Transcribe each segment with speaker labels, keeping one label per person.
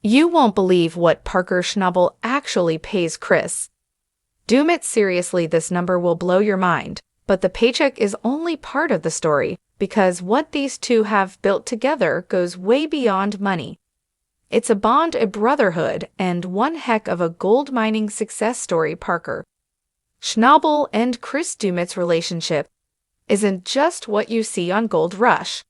Speaker 1: You won't believe what Parker Schnabel actually pays Chris. Doumitt, seriously, this number will blow your mind, but the paycheck is only part of the story, because what these two have built together goes way beyond money. It's a bond, a brotherhood, and one heck of a gold mining success story. Parker Schnabel and Chris Doumitt's relationship isn't just what you see on Gold Rush.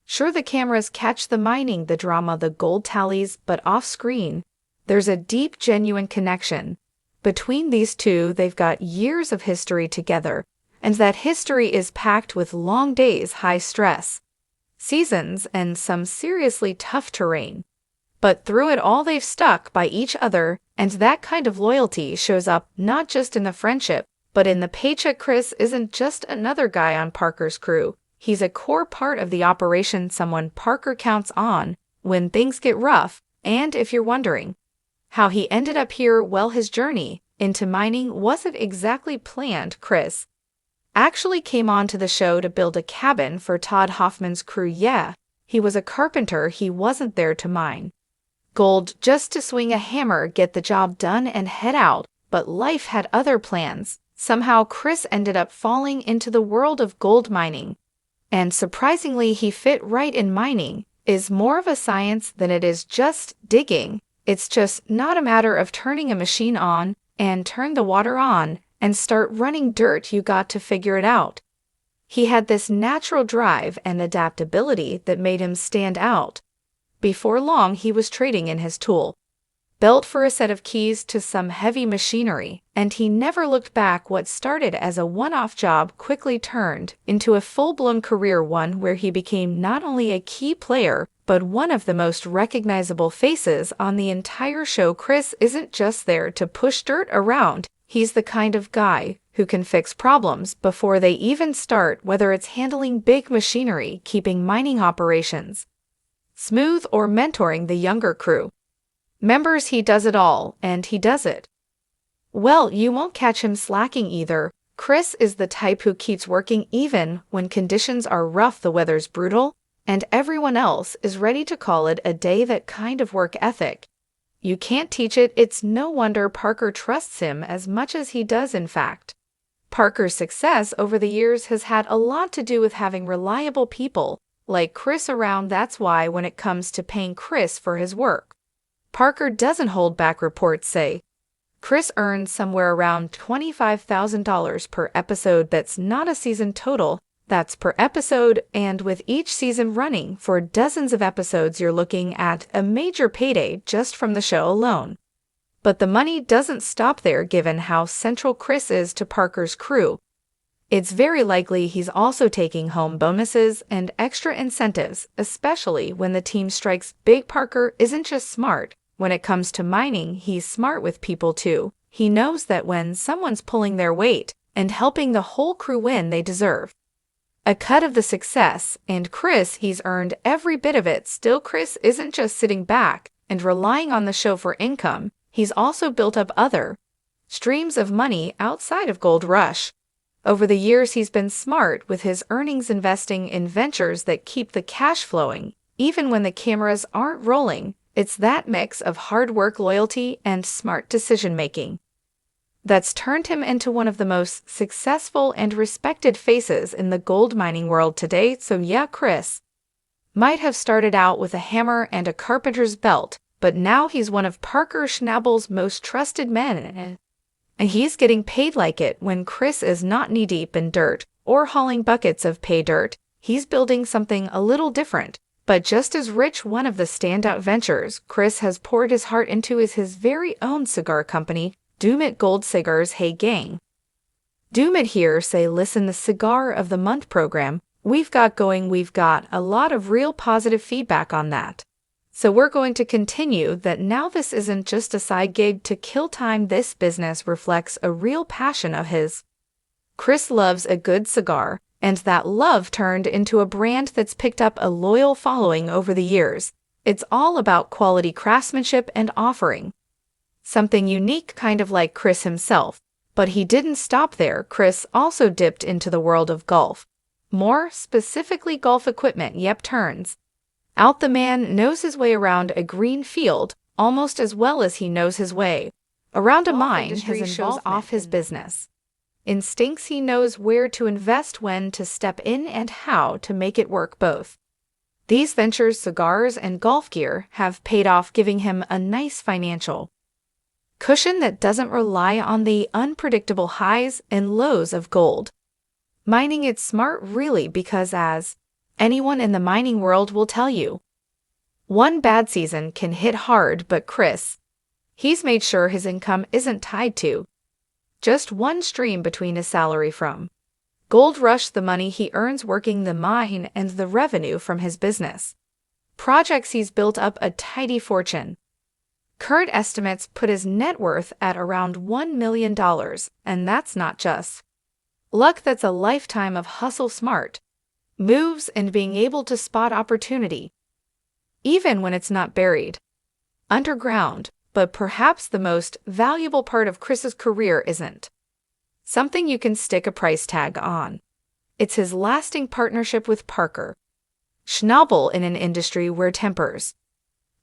Speaker 1: Sure, the cameras catch the mining, the drama, the gold tallies, but off-screen, there's a deep, genuine connection. Between these two, they've got years of history together, and that history is packed with long days, high stress, seasons, and some seriously tough terrain. But through it all, they've stuck by each other, and that kind of loyalty shows up not just in the friendship, but in the paycheck. Chris isn't just another guy on Parker's crew. He's a core part of the operation, someone Parker counts on when things get rough. And if you're wondering how he ended up here, well, his journey into mining wasn't exactly planned. Chris actually came onto the show to build a cabin for Todd Hoffman's crew. Yeah, he was a carpenter. He wasn't there to mine gold, just to swing a hammer, get the job done, and head out. But life had other plans. Somehow Chris ended up falling into the world of gold mining. And surprisingly, he fit right in. Mining is more of a science than it is just digging. It's just not a matter of turning a machine on and turn the water on and start running dirt. You got to figure it out. He had this natural drive and adaptability that made him stand out. Before long, he was trading in his tool belt for a set of keys to some heavy machinery, and he never looked back. What started as a one-off job quickly turned into a full-blown career, one where he became not only a key player, but one of the most recognizable faces on the entire show. Chris isn't just there to push dirt around. He's the kind of guy who can fix problems before they even start, whether it's handling big machinery, keeping mining operations smooth, or mentoring the younger crew members. He does it all, and he does it well. You won't catch him slacking either. Chris is the type who keeps working even when conditions are rough, the weather's brutal, and everyone else is ready to call it a day. That kind of work ethic, you can't teach it. It's no wonder Parker trusts him as much as he does. In fact, Parker's success over the years has had a lot to do with having reliable people like Chris around. That's why when it comes to paying Chris for his work, Parker doesn't hold back. Reports say Chris earns somewhere around $25,000 per episode. That's not a season total, that's per episode, and with each season running for dozens of episodes, you're looking at a major payday just from the show alone. But the money doesn't stop there. Given how central Chris is to Parker's crew, it's very likely he's also taking home bonuses and extra incentives, especially when the team strikes big. Parker isn't just smart when it comes to mining, he's smart with people too. He knows that when someone's pulling their weight and helping the whole crew win, they deserve a cut of the success, and Chris, he's earned every bit of it. Still, Chris isn't just sitting back and relying on the show for income. He's also built up other streams of money outside of Gold Rush. Over the years, he's been smart with his earnings, investing in ventures that keep the cash flowing, even when the cameras aren't rolling. It's that mix of hard work, loyalty, and smart decision-making that's turned him into one of the most successful and respected faces in the gold mining world today. So yeah, Chris might have started out with a hammer and a carpenter's belt, but now he's one of Parker Schnabel's most trusted men. And he's getting paid like it. When Chris is not knee-deep in dirt or hauling buckets of pay dirt, he's building something a little different, but just as rich. One of the standout ventures Chris has poured his heart into is his very own cigar company, Doumitt Gold Cigars. Hey gang, Doumitt here. Say listen, the Cigar of the Month program we've got going, we've got a lot of real positive feedback on that. So we're going to continue that now. This isn't just a side gig to kill time. This business reflects a real passion of his. Chris loves a good cigar, and that love turned into a brand that's picked up a loyal following over the years. It's all about quality craftsmanship and offering something unique, kind of like Chris himself. But he didn't stop there. Chris also dipped into the world of golf. More specifically, golf equipment. Yep, turns out the man knows his way around a green field almost as well as he knows his way around a mine. His shows off his business instincts. He knows where to invest, when to step in, and how to make it work. Both these ventures, cigars and golf gear, have paid off, giving him a nice financial cushion that doesn't rely on the unpredictable highs and lows of gold mining. It's smart, really, because as anyone in the mining world will tell you, one bad season can hit hard, but he's made sure his income isn't tied to just one stream between his salary from Gold Rush, the money he earns working the mine, and the revenue from his business projects. He's built up a tidy fortune. Current estimates put his net worth at around $1 million, and that's not just luck. That's a lifetime of hustle, smart moves, and being able to spot opportunity, even when it's not buried underground. But perhaps the most valuable part of Chris's career isn't something you can stick a price tag on. It's his lasting partnership with Parker Schnabel. In an industry where tempers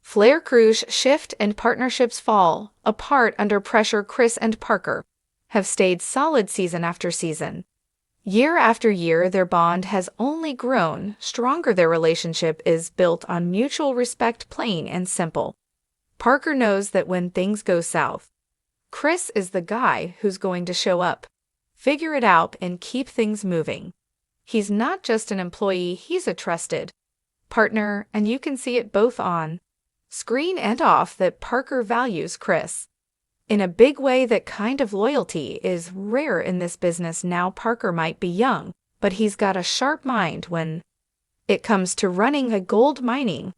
Speaker 1: flare, crews shift, and partnerships fall apart under pressure, Chris and Parker have stayed solid season after season. Year after year, their bond has only grown stronger. Their relationship is built on mutual respect, plain and simple. Parker knows that when things go south, Chris is the guy who's going to show up, figure it out, and keep things moving. He's not just an employee, he's a trusted partner, and you can see it both on screen and off that Parker values Chris in a big way. That kind of loyalty is rare in this business now. Parker might be young, but he's got a sharp mind when it comes to running a gold mining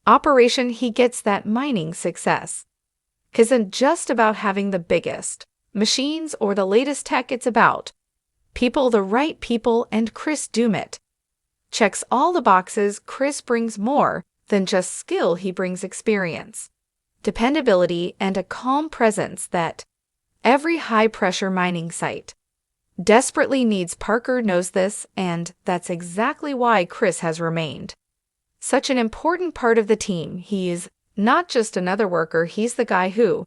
Speaker 1: operation. He gets that mining success isn't just about having the biggest machines or the latest tech. It's about people, the right people, and Chris Doumitt checks all the boxes. Chris brings more than just skill. He brings experience, dependability, and a calm presence that every high-pressure mining site desperately needs. Parker knows this, and that's exactly why Chris has remained such an important part of the team. He's not just another worker, he's the guy who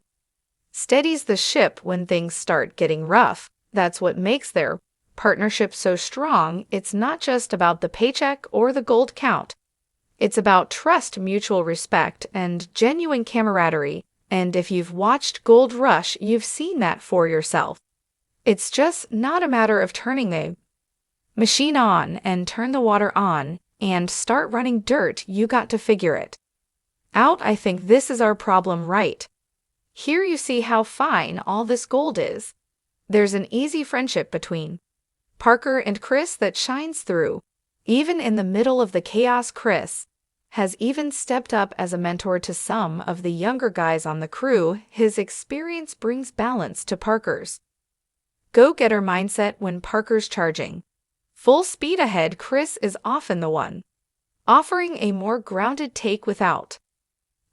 Speaker 1: steadies the ship when things start getting rough. That's what makes their partnership so strong. It's not just about the paycheck or the gold count. It's about trust, mutual respect, and genuine camaraderie. And if you've watched Gold Rush, you've seen that for yourself. It's just not a matter of turning the machine on and turn the water on and start running dirt. You got to figure it out. I think this is our problem right here. You see how fine all this gold is. There's an easy friendship between Parker and Chris that shines through even in the middle of the chaos. Chris has even stepped up as a mentor to some of the younger guys on the crew. His experience brings balance to Parker's go-getter mindset. When Parker's charging full speed ahead, Chris is often the one offering a more grounded take without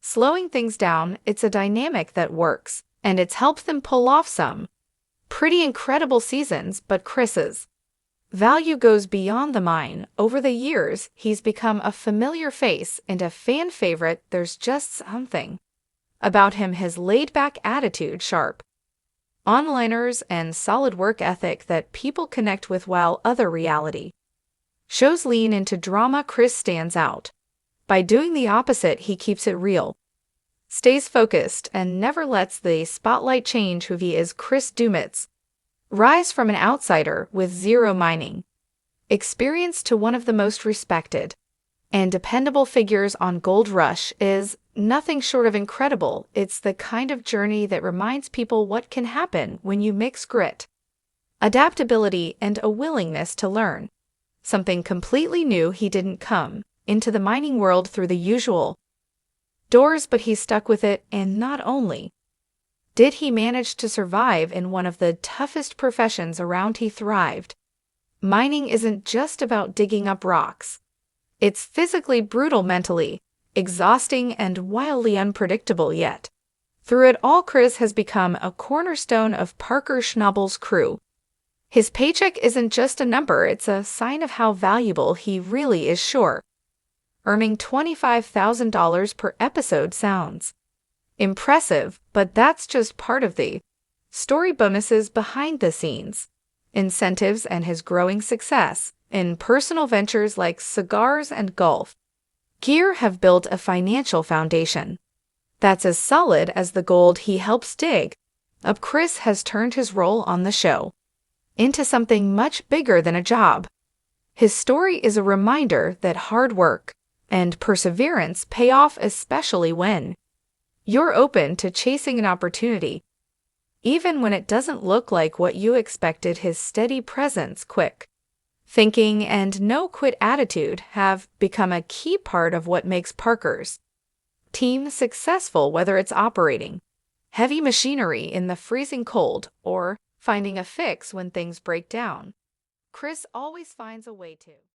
Speaker 1: slowing things down. It's a dynamic that works, and it's helped them pull off some pretty incredible seasons. But Chris's value goes beyond the mine. Over the years, he's become a familiar face and a fan favorite. There's just something about him, his laid-back attitude, sharp one-liners, and solid work ethic that people connect with, while other reality shows lean into drama. Chris stands out by doing the opposite. He keeps it real, stays focused, and never lets the spotlight change who he is. Chris Doumitt's rise from an outsider with zero mining experience to one of the most respected and dependable figures on Gold Rush is nothing short of incredible. It's the kind of journey that reminds people what can happen when you mix grit, adaptability, and a willingness to learn something completely new. He didn't come into the mining world through the usual doors, but he stuck with it, and not only did he manage to survive in one of the toughest professions around, he thrived. Mining isn't just about digging up rocks. It's physically brutal, mentally exhausting, and wildly unpredictable. Yet through it all, Chris has become a cornerstone of Parker Schnabel's crew. His paycheck isn't just a number, it's a sign of how valuable he really is. Sure, earning $25,000 per episode sounds Impressive, but that's just part of the story. Bonuses behind the scenes, incentives, and his growing success in personal ventures like cigars and golf gear have built a financial foundation that's as solid as the gold he helps dig up. Chris has turned his role on the show into something much bigger than a job. His story is a reminder that hard work and perseverance pay off, especially when you're open to chasing an opportunity, even when it doesn't look like what you expected. His steady presence, quick thinking, and no-quit attitude have become a key part of what makes Parker's team successful, whether it's operating heavy machinery in the freezing cold or finding a fix when things break down. Chris always finds a way to